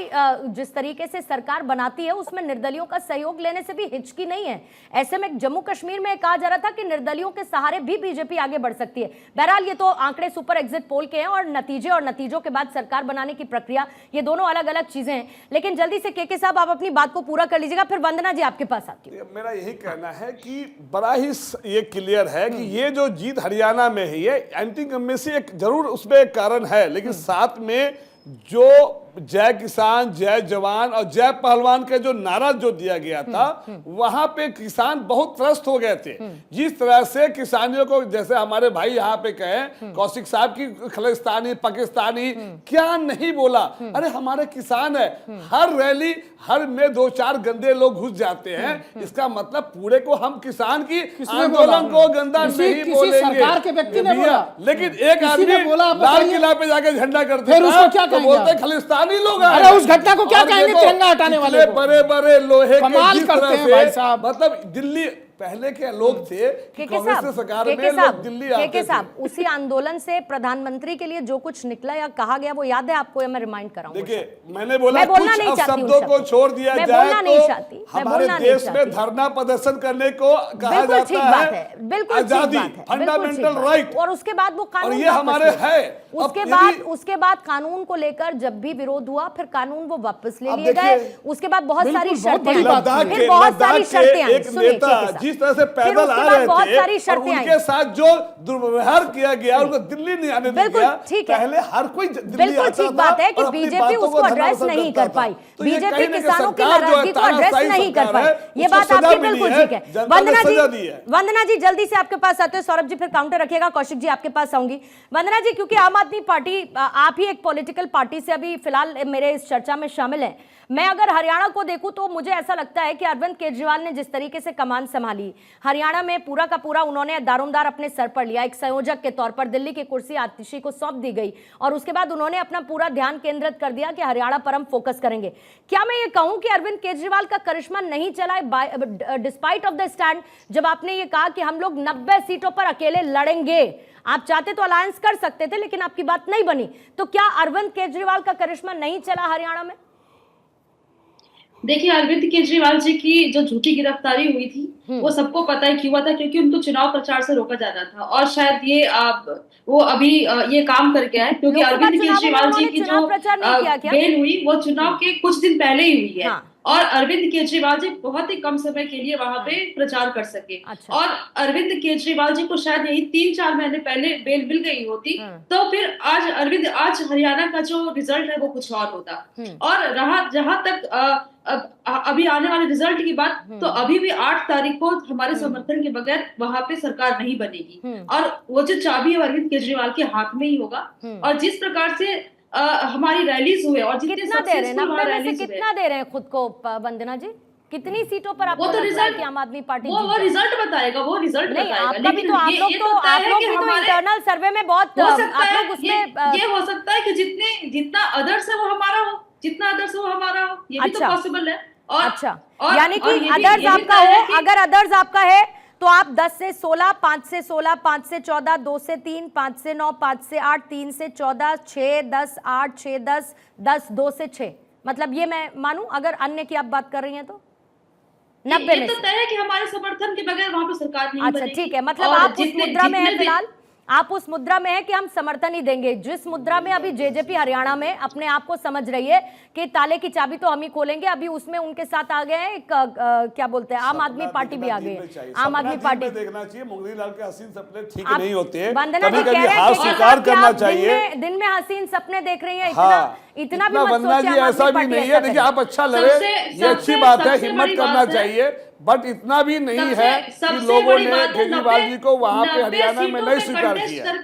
जिस तरीके से सरकार बनाती है उसमें निर्दलियों का सहयोग लेने से भी हिचकी नहीं है। ऐसे में जम्मू कश्मीर में कहा जा रहा था कि निर्दलियों के सहारे भी बीजेपी आगे बढ़ सकती है। बहरहाल ये तो आंकड़े सुपर एग्जिट पोल के हैं और नतीजों के बाद सरकार बनाने की प्रक्रिया, ये दोनों अलग अलग चीजें हैं। लेकिन जल्दी से के साहब आप अपनी बात को पूरा कर लीजिएगा, फिर वंदना जी आपके पास आती हूं। मेरा यही कहना है कि बड़ा ही ये क्लियर है कि ये जो जीत हरियाणा में है, ये एंटी इनकम्बेंसी एक जरूर उसमें एक कारण है, लेकिन साथ में जो जय किसान, जय जवान और जय पहलवान का जो नारा जो दिया गया था, वहां पे किसान बहुत त्रस्त हो गए थे। जिस तरह से किसानियों को, जैसे हमारे भाई यहाँ पे कहे कौशिक साहब की खलिस्तानी पाकिस्तानी क्या नहीं बोला, अरे हमारे किसान है। हर रैली हर में 2-4 गंदे लोग घुस जाते हैं, इसका मतलब पूरे को हम किसान की आंदोलन को गंदा नहीं बोलेंगे। सरकार के व्यक्ति ने बोला, लेकिन एक आदमी लाल किला पे जाके झंडा करते हैं, बोलते खलिस्तानी लोग। अरे उस घटना को क्या कहेंगे तिरंगा हटाने वाले को? बड़े बड़े लोहे कमाल करते हैं भाई साहब। मतलब दिल्ली पहले के लोग थे कांग्रेस की सरकार में लोग दिल्ली आते थे। उसी आंदोलन से प्रधानमंत्री के लिए जो कुछ निकला या कहा गया वो याद है आपको? या मैं रिमाइंड कराऊं? देखिए मैंने बोला कुछ शब्दों को छोड़ दिया जाए तो हमारे देश में धरना प्रदर्शन करने को कहा जाता है बिल्कुल आजादी, फंडामेंटल राइट, और उसके बाद वो कानून, और ये हमारे है। उसके बाद कानून को लेकर जब भी विरोध हुआ फिर कानून वो वापस ले लिए गए। उसके बाद बहुत सारी शर्तें आई, फिर बहुत सारी शर्तें आई। सुनिए जिस तरह से पैदल आ रहे थे और उनके साथ जो दुर्व्यवहार किया गया, उनको दिल्ली नहीं आने दिया। पहले हर कोई बिल्कुल ठीक बात है कि बीजेपी उसको एड्रेस नहीं कर पाई, बीजेपी किसानों की नाराजगी को एड्रेस नहीं कर पाई, ये बात आपकी बिल्कुल ठीक है। वंदना जी जल्दी से आपके पास आते हो, सौरभ जी फिर काउंटर रखिएगा, कौशिक जी आपके पास आऊंगी। वंदना जी, क्योंकि आम आदमी पार्टी, आप ही एक पॉलिटिकल पार्टी से अभी फिलहाल मेरे इस चर्चा में शामिल है, मैं अगर हरियाणा को देखूं तो मुझे ऐसा लगता है कि अरविंद केजरीवाल ने जिस तरीके से कमान संभाली, हरियाणा में पूरा का पूरा उन्होंने दारोमदार अपने सर पर लिया। एक संयोजक के तौर पर दिल्ली की कुर्सी आतिशी को सौंप दी गई और उसके बाद उन्होंने अपना पूरा ध्यान केंद्रित कर दिया कि हरियाणा पर हम फोकस करेंगे। क्या मैं ये कहूं कि अरविंद केजरीवाल का करिश्मा नहीं चला डिस्पाइट ऑफ द स्टैंड? जब आपने ये कहा कि हम लोग 90 सीटों पर अकेले लड़ेंगे, आप चाहते तो अलायंस कर सकते थे लेकिन आपकी बात नहीं बनी, तो क्या अरविंद केजरीवाल का करिश्मा नहीं चला हरियाणा में? देखिए, अरविंद केजरीवाल जी की जो झूठी गिरफ्तारी हुई थी वो सबको पता है क्यों हुआ था, क्योंकि उनको चुनाव प्रचार से रोका जा रहा था। और शायद ये वो अभी ये काम करके आए, क्योंकि अरविंद केजरीवाल जी की जो बेल हुई वो चुनाव के कुछ दिन पहले ही हुई है। और अरविंद केजरीवाल जी बहुत ही कम समय के लिए वहां पे प्रचार कर सके। अच्छा। और अरविंद केजरीवाल जी को शायद यही 3-4 महीने पहले बेल मिल गई होती तो फिर आज हरियाणा का जो रिजल्ट है वो कुछ और होता। और रहा जहां तक अभी आने वाले रिजल्ट की बात, तो अभी भी 8 तारीख को हमारे समर्थन के बगैर वहां पे सरकार नहीं बनेगी और वो जो चाबी है अरविंद केजरीवाल के हाथ में ही होगा। और जिस प्रकार से हमारी रैलीज हुए और जितने कितना दे रहे हैं, 90 में से रैलीज हुए, कितना दे रहे हैं खुद को वंदना जी? कितनी सीटों पर आपको वो तो लगता है रिजल्ट कि आम आदमी पार्टी वो जीत रिजल्ट बताएगा, वो रिजल्ट नहीं, बताएगा। आपका भी लेकिन तो आप ये लोग तो तो तय आप है लोग कि भी तो हमारे इंटरनल सर्वे में बहुत हो आप सकता है लोग उसमें ये हो सकता है कि जितना अदर्स है वो हमारा हो, जितना अदर्स है वो हमारा हो, ये भी तो अच्छा। पॉसिबल है। और अच्छा, और- यानी और कि ये भी- अदर्स ये भी आपका तय है हो, कि- अगर अदर्स आपका है तो आप 10 से 16, 5 से 16, 5 से 14, 2 से 3, 5 से 9, 5 से 8, 3 से 14, 6, 10, 8, 6, 10, 10, 2 से 6, मतलब ये मैं मानूं अगर अन्य की आप बात कर रही हैं तो 90 ये में तो से। तय है कि हमारे समर्थन के बगैर वहां पे सरकार नहीं अच्छा बनेगी। ठीक है, मतलब और आप उस जितने- मुद्रा में जितने है भी- फिलहाल, आप उस मुद्रा में है कि हम समर्थन ही देंगे। जिस मुद्रा में अभी जेजेपी हरियाणा में अपने आप को समझ रही है कि ताले की चाबी तो हम ही खोलेंगे, अभी उसमें उनके साथ आ गए हैं एक क्या बोलते हैं, आम आदमी पार्टी भी आ गई है। आम आदमी पार्टी देखना चाहिए, मुंगरी लाल के हसीन सपने ठीक आप- नहीं होते हैं, वंदना जी कभी कह कभी रहे हैं हार कि स्वीकार आप करना दिन चाहिए। दिन में हसीन सपने देख रही हैं, हाँ, इतना भी मत वंदना सोचिए जी, आम ऐसा आदमी भी पार्टी नहीं ऐसा है। देखिए, करे। आप अच्छा लगे ये अच्छी बात है, हिम्मत करना चाहिए, बट इतना भी नहीं है कि लोगों ने केजरीवाल जी को वहां पे हरियाणा में नहीं स्वीकार किया।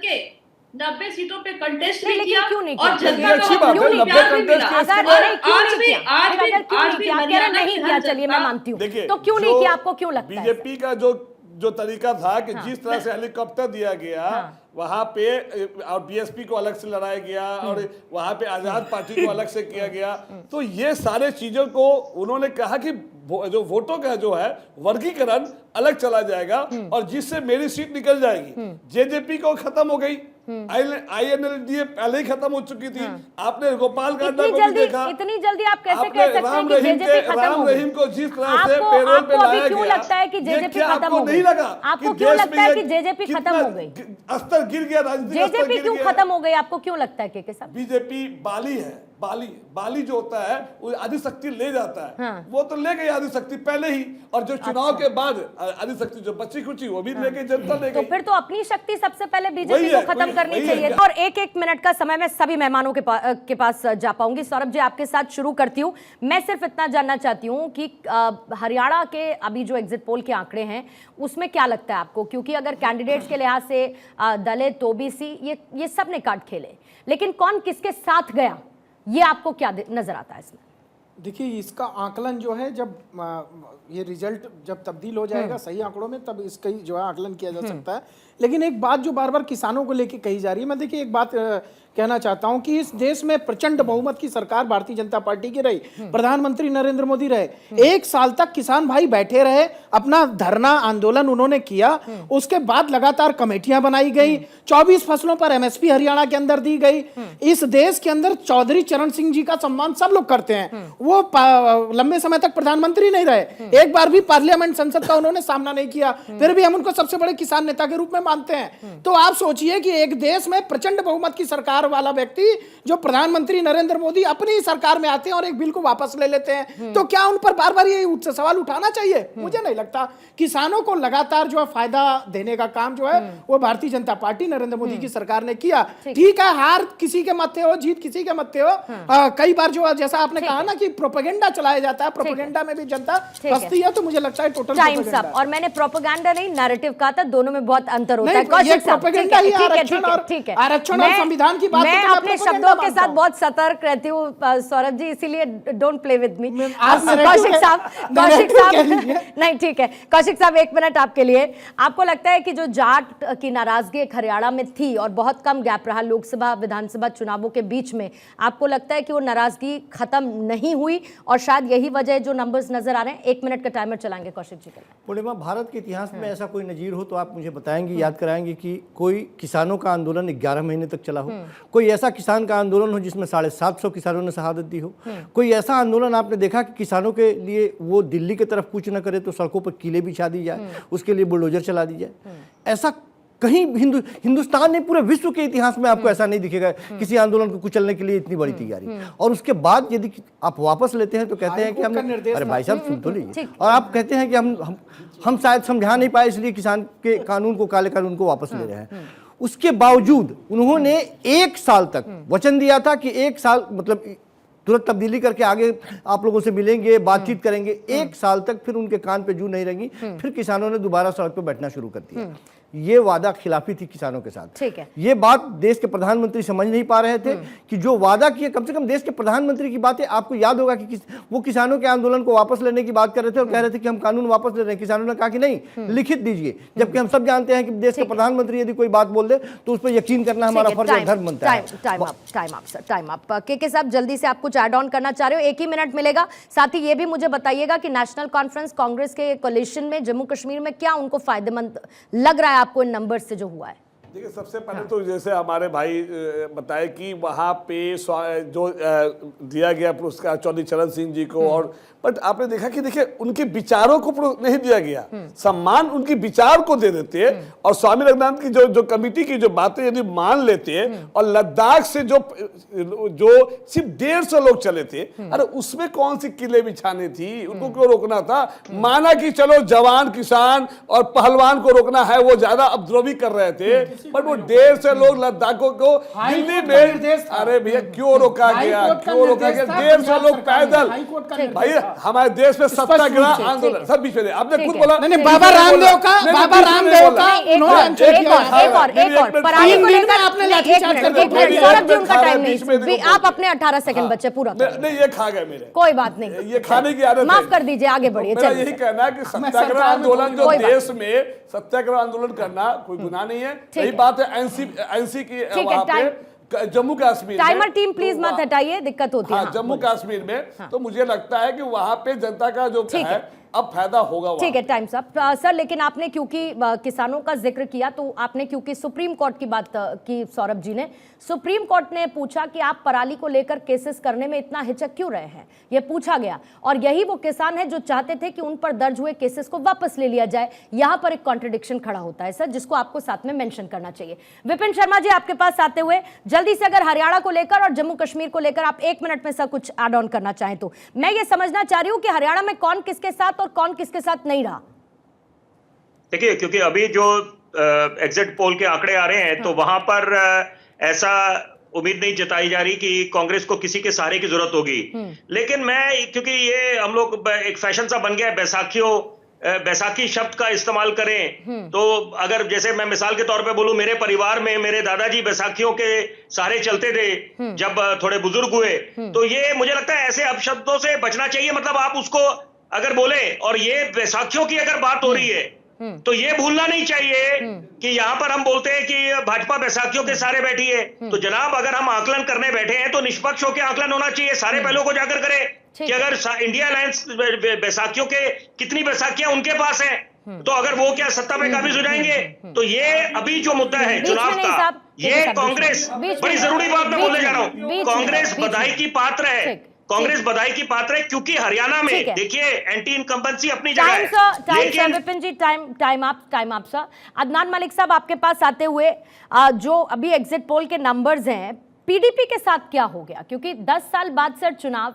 90 सीटों पे कंटेस्ट नहीं, नहीं लेकिन किया क्यों नहीं और किया? जनता ये का अच्छी बात क्यों है, नहीं 90 किया? कंटेस्ट के अगर इसके नहीं, क्यों आज नहीं भी- किया? आज फिर भी- अगर क्यों आज नहीं भी किया? आप कह रहे हैं हरियाणा नहीं की किया, हर चलिए मैं जनता- मानती हूँ, देखिए, तो क्यों नहीं किया? आपको क्यों लगता है? बीजेपी का जो तरीका था कि जिस तरह से हेलीकॉप्टर दिया गया वहां पे और बीएसपी को अलग से लड़ाया गया और वहां पे आजाद पार्टी को अलग से किया गया, तो ये सारे चीजों को उन्होंने कहा कि जो वोटों का जो है वर्गीकरण अलग चला जाएगा और जिससे मेरी सीट निकल जाएगी। जेजेपी को खत्म हो गई, INLDA पहले ही खत्म हो चुकी थी। आपने गोपाल कांडा को भी देखा। इतनी जल्दी आप कैसे आपने कह सकते हैं कि जेजेपी खत्म हो गई? राम रहीम को जिस तरह से आपको पेरोल पे अभी लाया क्यों गया, लगता है कि ये जेजेपी क्या खत्म आपको हो गई? नहीं लगा आपको कि क्यों देश में लगता है ये कि जेजेपी कितना खत्म हो गई? स्तर गिर गया, राजनीतिक स्तर जेजेपी गिर क्यों गया। खत्म हो गई? आपको क्यों लगता है के साहब? बीजेपी बाली है, बाली जो होता है वो आदि शक्ति ले जाता है। वो तो ले गई आदि शक्ति पहले ही, और जो चुनाव के बाद आदि शक्ति जो बची कुची वो भी ले गई, जनता ले तो गई। फिर तो अपनी शक्ति सबसे पहले बीजेपी वही को है, खत्म वही- करनी वही चाहिए। है। और एक मिनट का समय मैं सभी मेहमानों के पास जा पाऊंगी। सौरभ जी, आपके साथ शुरू करती हूँ। मैं सिर्फ इतना जानना चाहती हूँ कि हरियाणा के अभी जो एग्जिट पोल के आंकड़े हैं उसमें क्या लगता है आपको? क्योंकि अगर कैंडिडेट्स के लिहाज से दलित, ओबीसी, ये सब ने कार्ड खेले, लेकिन कौन किसके साथ गया, ये आपको क्या नजर आता है इसमें? देखिए, इसका आकलन जो है, जब ये रिजल्ट जब तब्दील हो जाएगा सही आंकड़ों में, तब इसका ही जो है आकलन किया जा सकता है। लेकिन एक बात जो बार बार किसानों को लेके कही जा रही है, मैं देखिए एक बात कहना चाहता हूं कि इस देश में प्रचंड बहुमत की सरकार भारतीय जनता पार्टी की रही, प्रधानमंत्री नरेंद्र मोदी रहे, 1 साल तक किसान भाई बैठे रहे, अपना धरना आंदोलन उन्होंने किया, उसके बाद लगातार कमेटियां बनाई गई, 24 फसलों पर MSP हरियाणा के अंदर दी गई। इस देश के अंदर चौधरी चरण सिंह जी का सम्मान सब लोग करते हैं, वो लंबे समय तक प्रधानमंत्री नहीं रहे, एक बार भी पार्लियामेंट संसद का उन्होंने सामना नहीं किया, फिर भी हम उनको सबसे बड़े किसान नेता के रूप में मानते हैं। तो आप सोचिए कि एक देश में प्रचंड बहुमत की सरकार वाला व्यक्ति, जो प्रधानमंत्री नरेंद्र मोदी अपनी सरकार में आते हैं और एक बिल को वापस ले लेते हैं, तो क्या उन पर बार बार ये सवाल उठाना चाहिए? मुझे नहीं लगता। किसानों को लगातार जो है फायदा देने का काम जो है वो भारतीय जनता पार्टी नरेंद्र मोदी की सरकार ने किया। ठीक है, हार किसी के मत्थे हो, जीत किसी के मत्थे हो। कई बार जो जैसा आपने कहा ना कि प्रोपेगेंडा चलाया जाता है, प्रोपेगेंडा में भी जनता फंसती है, तो मुझे लगता है टोटल टाइम साहब, और मैंने प्रोपेगेंडा नहीं नैरेटिव कहा था, दोनों में बहुत अंतर होता है। कौशिक साहब, आरक्षण और संविधान की बात, मैं अपने शब्दों के साथ बहुत सतर्क रहती हूँ सौरभ जी, इसीलिए don't play with me. Kaushik साहब नहीं, ठीक है कौशिक साहब, 1 मिनट आपके लिए। आपको लगता है कि जो जाट की नाराजगी एक हरियाणा में थी और बहुत कम गैप रहा लोकसभा विधानसभा चुनावों के बीच में, आपको लगता है कि वो नाराजगी खत्म नहीं हुई और शायद यही वजह जो नंबर्स नजर आ रहे हैं? 1 मिनट का टाइमर चलाएंगे कौशिक जी के लिए। पूर्णिमा, भारत के इतिहास में ऐसा कोई नजीर हो तो आप मुझे बताएंगे, याद कराएंगे कि कोई किसानों का आंदोलन 11 महीने तक चला हो, कोई ऐसा किसान का आंदोलन हो जिसमें 750 किसानों ने शहादत दी हो, कोई ऐसा आंदोलन आपने देखा कि किसानों के लिए वो दिल्ली की तरफ कूच न करे तो सड़कों पर कीले बिछा दी जाए, उसके लिए बुलडोजर चला दी जाए? ऐसा कहीं हिंदुस्तान ने पूरे विश्व के इतिहास में आपको ऐसा नहीं दिखेगा किसी आंदोलन को कुचलने के लिए इतनी बड़ी तैयारी। और उसके बाद यदि आप वापस लेते हैं तो कहते हैं कि हम, अरे भाई साहब सुन तो लीजिए, और आप कहते हैं कि हम शायद समझा नहीं पाए इसलिए किसान के कानून को, काले कानून को वापस ले रहे हैं। उसके बावजूद उन्होंने 1 साल तक वचन दिया था कि 1 साल मतलब तुरंत तब्दीली करके आगे आप लोगों से मिलेंगे, बातचीत करेंगे। 1 साल तक फिर उनके कान पे जू नहीं रही, फिर किसानों ने दोबारा सड़क पे बैठना शुरू कर दिया। ये वादा खिलाफी थी किसानों के साथ। ठीक है, ये बात देश के प्रधानमंत्री समझ नहीं पा रहे थे कि जो वादा किए, कम से कम देश के प्रधानमंत्री की बातें आपको याद होगा कि वो किसानों के आंदोलन को वापस लेने की बात कर रहे थे और कह रहे थे कि हम कानून वापस ले रहे हैं। किसानों ने कहा कि नहीं, लिखित दीजिए, जबकि हम सब जानते हैं कि देश के प्रधानमंत्री यदि कोई बात बोल दे तो उस पर यकीन करना हमारा फर्ज और धर्म बनता है। Time up. के साहब जल्दी से आप कुछ ऐड ऑन करना चाह रहे हो, 1 ही मिनट मिलेगा। साथ ही ये भी मुझे बताइएगा कि नेशनल कॉन्फ्रेंस कांग्रेस के कोलिशन में जम्मू कश्मीर में क्या उनको फायदेमंद लग रहा है आपको इन नंबर से जो हुआ है? देखिए, सबसे पहले तो जैसे हमारे भाई बताए कि वहाँ पे जो दिया गया पुरस्कार चौधरी चरण सिंह जी को, और बट आपने देखा कि देखिए उनके विचारों को नहीं दिया गया सम्मान, उनके विचार को दे देते और स्वामी रघुनाथ की जो कमेटी की जो बातें यदि मान लेते और लद्दाख से जो सिर्फ 150 लोग चले थे, अरे उसमें कौन सी किले बिछाने थी, उनको क्यों रोकना था? माना कि चलो जवान, किसान और पहलवान को रोकना है, वो ज्यादा उपद्रवी कर रहे थे, बट वो 150 लोग लद्दाखों को दिल्ली में, अरे भैया क्यों रोका गया? 150 लोग पैदल। भाई हमारे देश में सत्याग्रह आंदोलन सब बीच में, आपने खुद बोला नहीं, बाबा रामदेव का आप अपने 18 सेकंड बच्चे पूरा नहीं, ये खा गए मेरे, कोई बात नहीं, ये खाने की आदत, माफ कर दीजिए, आगे बढ़िए। मेरा यही कहना है कि सत्याग्रह आंदोलन जो देश में सत्याग्रह आंदोलन करना कोई गुनाह नहीं है। यही बात है एनसी की वहां पे Jammu Kashmir, timer team please मत हटाइए, दिक्कत होती है। जम्मू कश्मीर में तो मुझे लगता है कि वहां पे जनता का जो है अब फायदा होगा। ठीक है, टाइम साहब। सर लेकिन आपने क्योंकि किसानों का जिक्र किया तो आपने क्योंकि सुप्रीम कोर्ट की बात की, सौरभ जी ने, सुप्रीम कोर्ट ने पूछा कि आप पराली को लेकर केसेस करने में इतना हिचक क्यों रहे हैं, यह पूछा गया। और यही वो किसान है जो चाहते थे कि उन पर दर्ज हुए केसेस को वापस ले लिया जाए। यहां पर एक कॉन्ट्रडिक्शन खड़ा होता है सर, जिसको आपको साथ में मेंशन करना चाहिए। विपिन शर्मा जी आपके पास आते हुए जल्दी से अगर हरियाणा को लेकर और जम्मू कश्मीर को लेकर आप 1 मिनट में सर कुछ ऐड ऑन करना चाहें तो। मैं ये समझना चाह रही हूं कि हरियाणा में कौन किसके साथ और कौन किसके साथ नहीं रहा। देखिए, क्योंकि अभी जो एग्जिट पोल के आंकड़े आ रहे हैं तो वहां पर ऐसा उम्मीद नहीं जताई जा रही कि कांग्रेस को किसी के सहारे की जरूरत होगी। लेकिन मैं, क्योंकि ये हम लोग एक फैशन सा बन गया है बैसाखी शब्द का इस्तेमाल करें, तो अगर जैसे मैं मिसाल के तौर पे बोलूं, मेरे परिवार में मेरे दादाजी बैसाखियों के सहारे चलते थे जब थोड़े बुजुर्ग हुए, तो ये मुझे लगता है ऐसे अपशब्दों से बचना चाहिए। मतलब आप उसको अगर बोले, और ये बैसाखियों की अगर बात हो रही है तो ये भूलना नहीं चाहिए कि यहां पर हम बोलते हैं कि भाजपा बैसाखियों के सहारे बैठी है। तो जनाब, अगर हम आकलन करने बैठे हैं तो निष्पक्ष होकर आकलन होना चाहिए, सारे पहलुओं को जाकर करें कि अगर इंडिया अलायंस बैसाखियों के कितनी बैसाखियां उनके पास हैं, तो अगर वो क्या सत्ता पे काबिज हो जाएंगे? तो ये अभी जो मुद्दा है चुनाव का, ये कांग्रेस, बड़ी जरूरी बात मैं बोलने जा रहा हूँ, कांग्रेस बधाई की पात्र है, कांग्रेस बधाई की पात्र है, क्योंकि हरियाणा में देखिए एंटी इनकम्बेंसी अपनी जगह है। लेकिन विपिन जी टाइम आप सर। अदनान मलिक साहब आपके पास आते हुए, जो अभी एग्जिट पोल के नंबर्स हैं, पीडीपी के साथ क्या हो गया? क्योंकि 10 साल बाद सर चुनाव,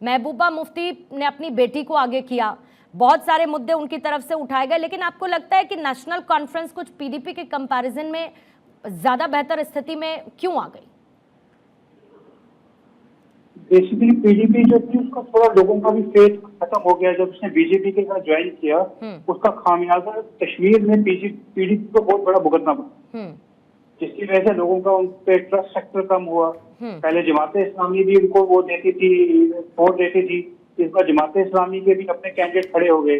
महबूबा मुफ्ती ने अपनी बेटी को आगे किया, बहुत सारे मुद्दे उनकी तरफ से उठाए गए, लेकिन आपको लगता है कि नेशनल कॉन्फ्रेंस कुछ पीडीपी के कंपैरिजन में ज्यादा बेहतर स्थिति में क्यों आ गई? बेसिकली पीडीपी जो थी उसका थोड़ा लोगों का भी फेथ खत्म हो गया जब उसने बीजेपी के साथ ज्वाइन किया। उसका खामियाजा कश्मीर में पीडीपी को बहुत बड़ा भुगतना पड़ा, जिसकी वजह से लोगों का उन पे ट्रस्ट फैक्टर कम हुआ। पहले जमाते इस्लामी भी उनको वो देती थी, वोट देती थी, इस बार जमाते इस्लामी के भी अपने कैंडिडेट खड़े हो गए,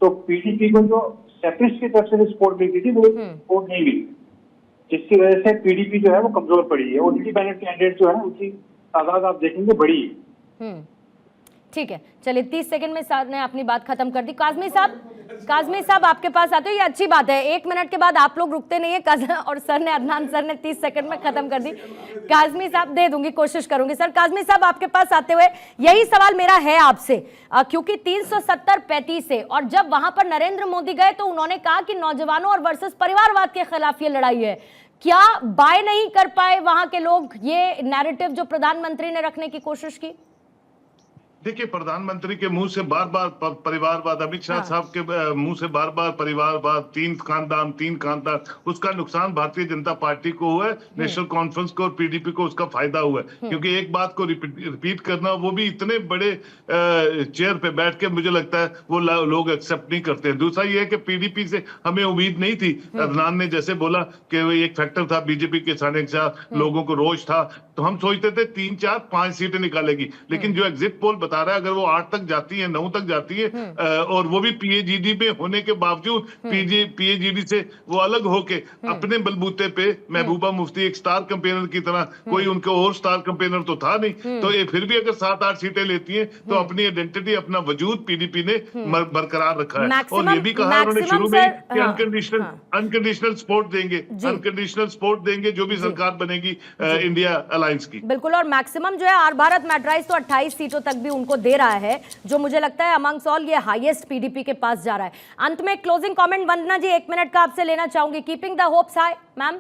तो पीडीपी को जो सेपरेटिस्ट की तरफ से सपोर्ट मिलती थी वो वोट नहीं मिली, जिसकी वजह से पीडीपी जो है वो कमजोर पड़ी है। और इंडिपेंडेंट कैंडिडेट जो है उनकी तादाद आप देखेंगे बड़ी है। ठीक है, चलिए 30 सेकंड में सर ने अपनी बात खत्म कर दी। काजमी साहब आपके पास आते हो, ये अच्छी बात है, 1 मिनट के बाद आप लोग रुकते नहीं है और सर ने, अदनान सर ने 30 सेकंड में खत्म कर दी। काजमी साहब दे दूंगी, कोशिश करूंगी। सर काजमी साहब आपके पास आते हुए यही सवाल मेरा है आपसे, क्योंकि 370-35 से, और जब वहां पर नरेंद्र मोदी गए तो उन्होंने कहा कि नौजवानों और वर्सेस परिवारवाद के खिलाफ ये लड़ाई है। क्या बाय नहीं कर पाए वहां के लोग ये नैरेटिव जो प्रधानमंत्री ने रखने की कोशिश की? देखिए, प्रधानमंत्री के मुंह से बार बार परिवारवाद, अमित शाह साहब के मुंह से बार बार परिवारवाद, तीन खानदान, उसका नुकसान भारतीय जनता पार्टी को हुआ है, नेशनल कॉन्फ्रेंस को और पीडीपी को उसका फायदा हुआ है। क्योंकि एक बात को रिपीट करना, वो भी इतने बड़े चेयर पे बैठ के, मुझे लगता है वो लोग एक्सेप्ट नहीं करते। दूसरा ये है कि पीडीपी से हमें उम्मीद नहीं थी। अदनान ने जैसे बोला कि वो एक फैक्टर था बीजेपी के साढ़े 4 लोगों को रोष था, तो हम सोचते थे 3, 4, 5 सीटें निकालेगी। लेकिन जो एग्जिट पोल बता रहा है, अगर वो 8 तक जाती है, 9 तक जाती है, और वो भी पीएजीडी में होने के बावजूद, पीएजीडी से वो अलग होके अपने बलबूते पे महबूबा मुफ्ती एक स्टार कैंपेनर की तरह, कोई उनके और स्टार कैंपेनर तो था नहीं, तो ये फिर भी अगर 7-8 सीटें लेती हैं तो अपनी आइडेंटिटी, अपना वजूद पीडीपी ने बरकरार रखा है। और ये भी कहा उन्होंने शुरू में कि अनकंडीशनल सपोर्ट देंगे जो भी सरकार बनेगी इंडिया अलायंस की। बिल्कुल, और मैक्सिमम जो है आर भारत मैट्राइज तो 28 सीटों तक भी उनको दे रहा है, जो मुझे लगता है अमंग्स ऑल ये हाईएस्ट पीडीपी के पास जा रहा है। अंत में क्लोजिंग कमेंट वंदना जी 1 मिनट का आपसे लेना चाहूंगी। Keeping the hopes high ma'am.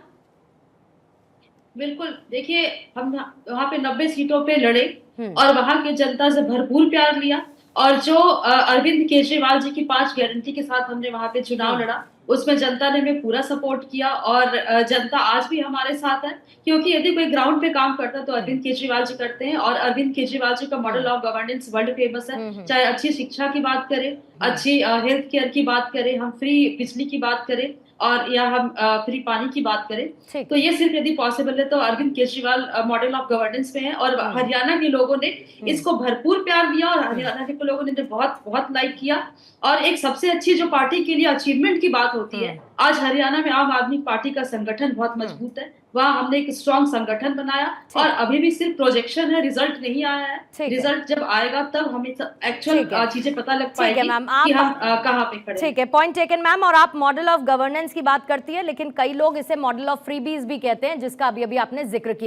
बिल्कुल, देखिए हम वहां पे 90 सीटों पे लड़े और वहां की जनता से भरपूर प्यार लिया, और जो अरविंद केजरीवाल जी की 5 गारंटी के साथ हमने वहां पे चुनाव लड़ा, उसमें जनता ने हमें पूरा सपोर्ट किया, और जनता आज भी हमारे साथ है। क्योंकि यदि कोई ग्राउंड पे काम करता है तो अरविंद केजरीवाल जी करते हैं, और अरविंद केजरीवाल जी का model of governance world famous है। चाहे अच्छी शिक्षा की बात करें, अच्छी हेल्थ केयर की बात करें, हम फ्री बिजली की बात करें, और या हम फ्री पानी की बात करें, तो ये सिर्फ यदि पॉसिबल है तो Arvind Kejriwal model of governance में है। और हरियाणा के लोगों ने इसको भरपूर प्यार दिया, और हरियाणा के लोगों ने बहुत बहुत लाइक किया। और एक सबसे अच्छी जो पार्टी के लिए अचीवमेंट की बात होती है, आज हरियाणा में आम आदमी पार्टी का संगठन बहुत मजबूत है। वहां हमने एक स्ट्रॉन्ग संगठन बनाया, और अभी भी सिर्फ प्रोजेक्शन है, रिजल्ट नहीं आया है। रिजल्ट जब आएगा तब हमें एक्चुअल चीजें पता लग पाएगी कि हम कहाँ पे खड़े हैं। ठीक है, पॉइंट टेकन मैम। और आप मॉडल ऑफ गवर्नेंस की बात करती है, लेकिन कई लोग इसे मॉडल ऑफ फ्रीबीज भी कहते हैं, जिसका अभी अभी आपने जिक्र किया।